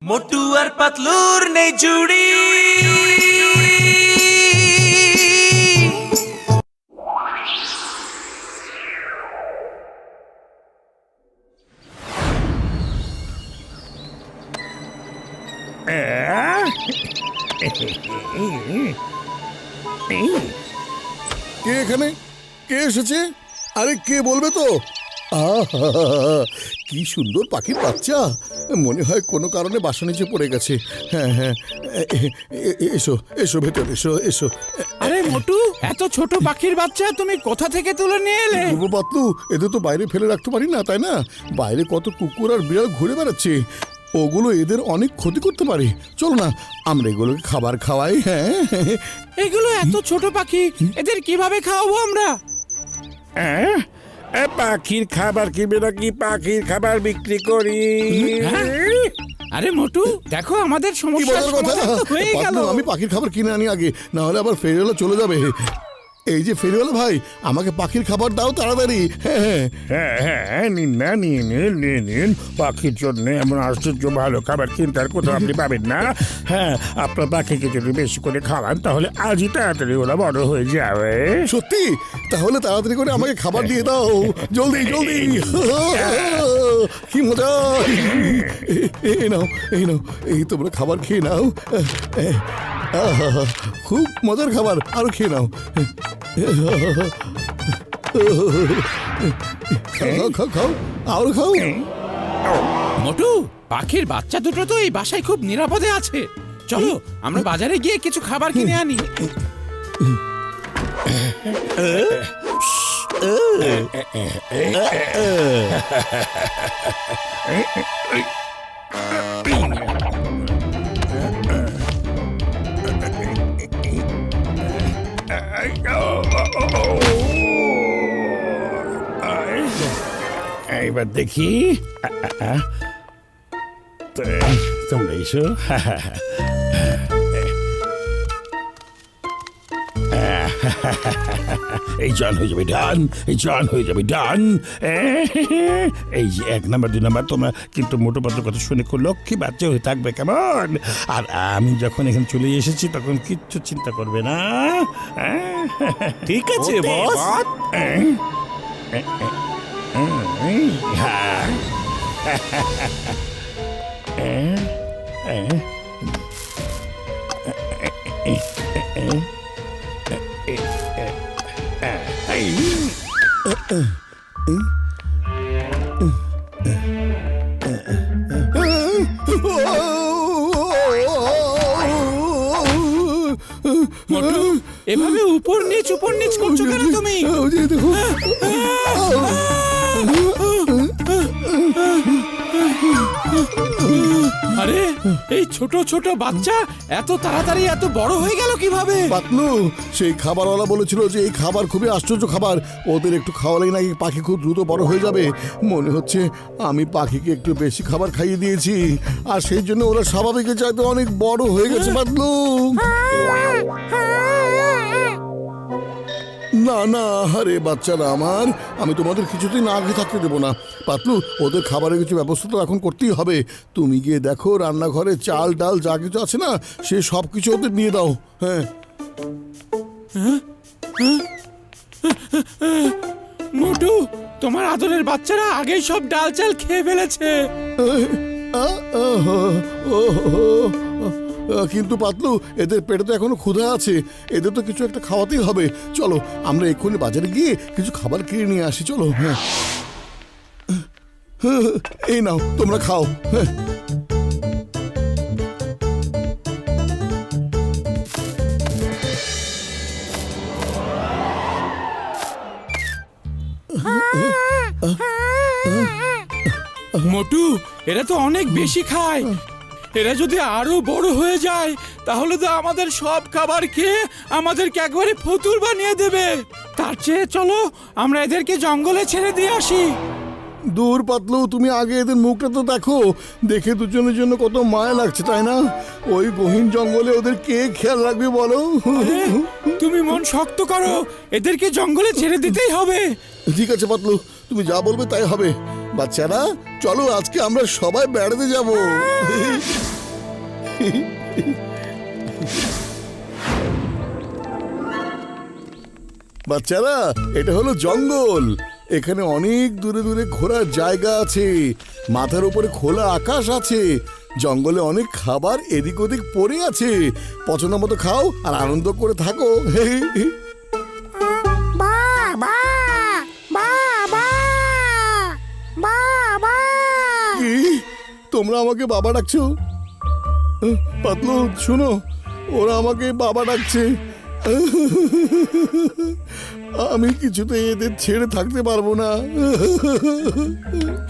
মোটু আর পাতলুর নেই জুড়ি। কে এখানে? কে এসেছে? আরে কে বলবে তো? আহা, কি সুন্দর পাখির বাচ্চা। মনে হয় কোনো কারণে বাসা নিচে পড়ে গেছে। হ্যাঁ হ্যাঁ, এসো এসো, ভেতর এসো এসো। আরে মোটু, এত ছোট পাখির বাচ্চা তুমি কোথা থেকে তুলে নিয়ে এলে? পূর্ব পাতলু, এদের তো বাইরে ফেলে রাখতে পারি না, তাই না? বাইরে কত কুকুর আর বিড়াল ঘুরে বেড়াচ্ছে, ওগুলো এদের অনেক ক্ষতি করতে পারে। চলো না, আমরা এগুলোকে খাবার খাওয়াই। হ্যাঁ, এগুলো এত ছোট পাখি, এদের কিভাবে খাওয়াবো আমরা? পাখির খাবার কিনবে নাকি? পাখির খাবার বিক্রি করি। আরে মোটু, দেখো আমাদের কি সমস্যার বলার কথা? সমাধান তো হয়ে গেল। পাতলু, আমি পাখির খাবার কিনে আনি আগে, না হলে আবার ফেরিওয়ালা চলে যাবে। এই যে ফেরিওয়ালা ভাই, আমাকে পাখির খাবার দাও তাড়াতাড়ি। হ্যাঁ হ্যাঁ, হ্যাঁ, নিন না, নিয়ে নিন, নিয়ে নিন। পাখির জন্য এমন আশ্চর্য ভালো খাবার কিনতে আর কোথাও আপনি পাবেন না। হ্যাঁ, আপনার পাখিকে যদি বেশি করে খাওয়ান তাহলে আজই তাড়াতাড়ি ওরা বড় হয়ে যাবে। সত্যি? তাহলে তাড়াতাড়ি করে আমাকে খাবার দিয়ে দাও, জলদি জলদি। কি মজা! এই নাও, এই নাও, এই তোমরা খাবার খেয়ে নাও। আহা, খুব মজার খাবার, আরো খেয়ে নাও। খাও খাও খাও, আরো খাও। মোটু, পাখির বাচ্চা দুটো তো এই বাসায় খুব নিরাপদে আছে। চলো আমরা বাজারে গিয়ে কিছু খাবার কিনে আনি। এইবার দেখি, তোমরা এসো। এই জন হয়ে যাবে ডান, এই জন হয়ে যাবে ডান। এই যে 1 নাম্বার 2 নাম্বার, তোমরা কিন্তু মোটো পাতলু কথা শুনে খুব লক্ষ্মী বাচ্চা হয়ে থাকবে, কেমন? আর আমি যখন এখানে চলে এসেছি তখন কিচ্ছু চিন্তা করবে না। ঠিক আছে বস। মোটু, এভাবে উপর নিচ করছো কেন তুমি? দেখো, আরে এই ছোট ছোট বাচ্চা এত তাড়াতাড়ি এত বড় হয়ে গেল কিভাবে? পাতলু, সেই খাবারওয়ালা বলেছিল যে এই খাবার খুবই আশ্চর্য খাবার, ওদের একটু খাওয়ালেই নাকি পাখি খুব দ্রুত বড় হয়ে যাবে। মনে হচ্ছে আমি পাখিকে একটু বেশি খাবার খাইয়ে দিয়েছি, আর সেই জন্য ওরা স্বাভাবিকের চাইতে অনেক বড় হয়ে গেছে। পাতলু, না না, আরে বাচ্চারা আমার, আমি তোমাদের কিছুতেই না আগে থাকতে দেবো না। পাতলু, ওদের খাবারের কিছু ব্যবস্থা তো এখন করতেই হবে। তুমি গিয়ে দেখো রান্নাঘরে চাল ডাল যা কিছু আছে না, সে সব কিছু ওদের নিয়ে দাও। হ্যাঁ, মোটু, তোমার আদরের বাচ্চারা আগেই সব ডাল চাল খেয়ে ফেলেছে। কিন্তু পাতলু, এদের পেটে তো এখনো ক্ষুধা আছে, এদের তো কিছু একটা খাওয়াতেই হবে। চলো আমরা এক্ষুনি বাজারে গিয়ে কিছু খাবার কিনে নিয়ে আসি, চলো। হ্যাঁ, এই নাও, তোমরা খাও। হ্যাঁ, মোটু, এরা তো অনেক বেশি খায়। এরা যদি আরো বড় হয়ে যায় তাহলে তো আমাদের সব খাবার খেয়ে আমাদেরকে একবারে ফতুর বানিয়ে দেবে। তার চেয়ে চলো আমরা এদেরকে জঙ্গলে ছেড়ে দিয়ে আসি। দূর পাতলু, তুমি আগে এদের মুখটা তো দেখো, দেখে দুজনের জন্য কত মায়া লাগছে, তাই না? ওই গহীন জঙ্গলে ওদের কে খেয়াল রাখবে বলো? তুমি মন শক্ত করো, এদেরকে জঙ্গলে ছেড়ে দিতেই হবে। ঠিক আছে পাতলু, তুমি যা বলবে তাই হবে। বাচ্চারা চলো, আজকে আমরা সবাই বেড়াতে যাব। বাচ্চারা, এটা হলো জঙ্গল। এখানে অনেক দূরে দূরে ঘোরার জায়গা আছে, মাথার উপরে খোলা আকাশ আছে, জঙ্গলে অনেক খাবার এদিক ওদিক পড়ে আছে। পছন্দ মতো খাও আর আনন্দ করে থাকো। কি? তোমরা আমাকে বাবা ডাকছো? পাতলু, শোনো, ওরা আমাকে বাবা ডাকছে। আমি কিছুতে এদের ছেড়ে থাকতে পারবো না।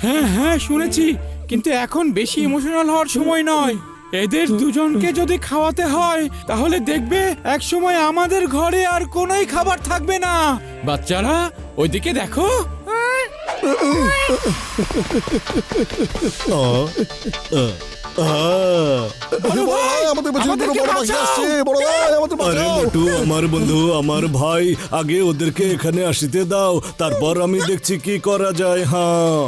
হ্যাঁ হ্যাঁ শুনেছি, কিন্তু এখন বেশি ইমোশনাল হওয়ার সময় নয়। এদের দুজনকে যদি খাওয়াতে হয় তাহলে দেখবে এক সময় আমাদের ঘরে আর কোনোই খাবার থাকবে না। বাচ্চারা ওইদিকে দেখো। বড় ভাই, আমাদের পেছনে দুটো বড় পাখি আসছে। বড় ভাই, আমাদের আরে বাঁচাও। মোটু, আমার বন্ধু, আমার ভাই, আগে ওদেরকে এখানে আসতে দাও, তারপর আমি দেখছি কি করা যায়। হ্যাঁ,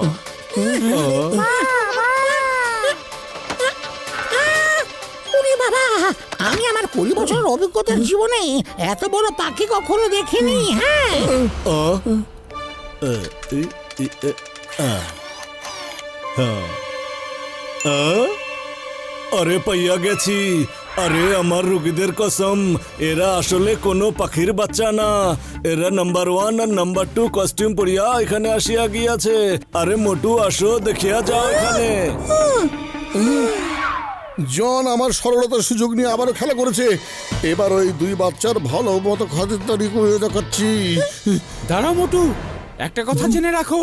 আমি আমার 20 বছরের অভিজ্ঞতার জীবনে এত বড় পাখি কখনো দেখিনি। হ্যাঁ, আরে পাইয়া গেছি। আরে আমার রুগীদের কসম, এরা আসলে কোনো পাখির বাচ্চা না। এরা নাম্বার 1 আর নাম্বার 2 কস্টিউম পরিয়া এখানে আসিয়া গিয়াছে। আরে মোটু, আসো, দেখিয়া যাও এখানে। জন আমার সরলতার সুযোগ নিয়ে আবারও খেলা করেছে। এবার ওই দুই বাচ্চার ভালো মতো খাতিরদারি করে দেখাচ্ছি। দাঁড়াও মোটু, একটা কথা জেনে রাখো,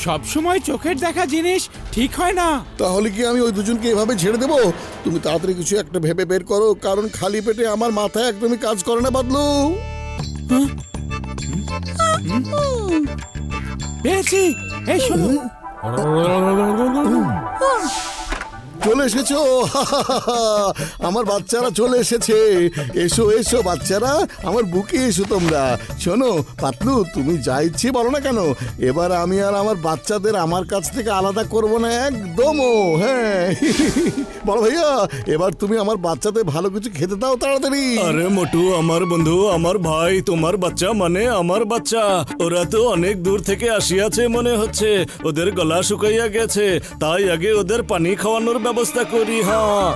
সব সময় চোখের দেখা জিনিস ঠিক হয় না। তাহলে কি আমি ওই দুজনকে এভাবে ছেড়ে দেবো? তুমি তাড়াতাড়ি কিছু একটা ভেবে বের করো, কারণ খালি পেটে আমার মাথায় একদমই কাজ করে না বাদলু। পেয়েছি, এই শোনো। চলে এসেছো? আমার বাচ্চারা চলে এসেছে। এসো এসো বাচ্চারা, আমার বুকে এসো তোমরা। শোনো পাতলু, তুমি যা ইচ্ছে বলো না কেন, এবার আমি আর আমার বাচ্চাদের আমার কাছ থেকে আলাদা করব না একদমও। হ্যাঁ, বলো ভাইয়া, এবার তুমি আমার বাচ্চাদের ভালো কিছু খেতে দাও তাড়াতাড়ি। আরে মোটু, আমার বন্ধু, আমার ভাই, তোমার বাচ্চা মানে আমার বাচ্চা। ওরা তো অনেক দূর থেকে আসিয়াছে মনে হচ্ছে। ওদের গলা শুকাইয়া গেছে, তাই আগে ওদের পানি খাওয়ানোর ব্যবস্থা করি। হ্যাঁ,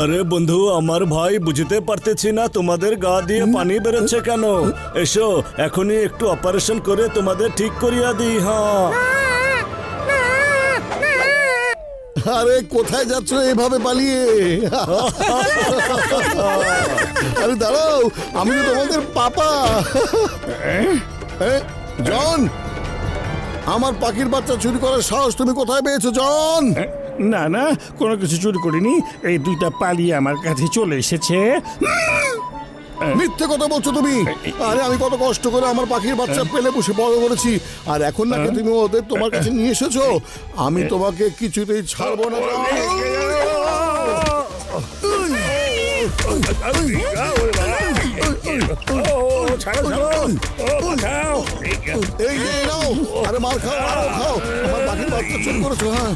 আরে বন্ধু, আমার ভাই, বুঝতে পারতেছি না তোমাদের গা দিয়ে পানি বেরোচ্ছে কেন। এসো, এখনই একটু অপারেশন করে তোমাদের ঠিক করিয়া দিই। হ্যাঁ, আরে কোথায় যাচ্ছ এভাবে পালিয়ে? আরে দাঁড়াও, আমি তো তোমাদের পাপা। জন, আমার পাখির বাচ্চা চুরি করার সাহস তুমি কোথায় পেয়েছো জন? না না, কোনো কিছু চুরি করিনি। এই দুইটা পালিয়ে আমার কাছে চলে এসেছে। মিথ্যে কথা বলছো তুমি। আরে আমি কত কষ্ট করে আমার পাখির বাচ্চা পেলে পুষে বড় করেছি, আর এখন নাকি তুমি ওদের তোমার কাছে নিয়ে এসেছো। আমি তোমাকে কিছুতেই ছাড়বো না। এই যে নাও, আরে মার খাও, মার খাও, আমার পাখির বাচ্চা চুরি করেছো। হ্যাঁ,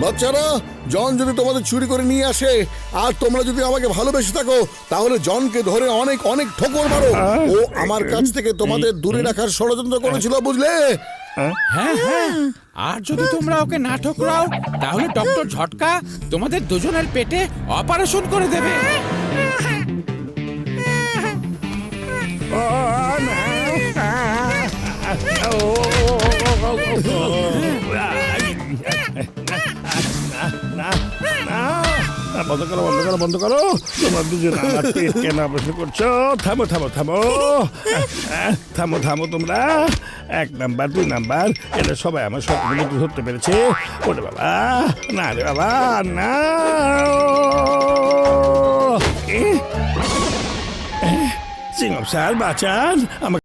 বাচ্চারা, জন যদি তোমাদের চুরি করে নিয়ে আসে আর তোমরা যদি আমাকে ভালোবেসে থাকো, তাহলে জনকে ধরে অনেক অনেক ঠোকর মারো। ও আমার কাছ থেকে তোমাদের দূরে রাখার ষড়যন্ত্র করেছিল, বুঝলে? হ্যাঁ হ্যাঁ, আর যদি তোমরা ওকে না ঠোকরাও তাহলে ডক্টর ঝটকা তোমাদের দুজনের পেটে অপারেশন করে দেবে। বন্ধ করো, বন্ধ করো, বন্ধ করো। তোমার দুজন আমার পেট কেন অপারেশন করছো? থামো থামো থামো, থামো থামো তোমরা। 1 নাম্বার 2 নাম্বার এরা সবাই আমার স্বপ্ন ধরতে পেরেছে। ওরে বাবা, না রে বাবা, না। সিংহ স্যার বাঁচান আমাকে।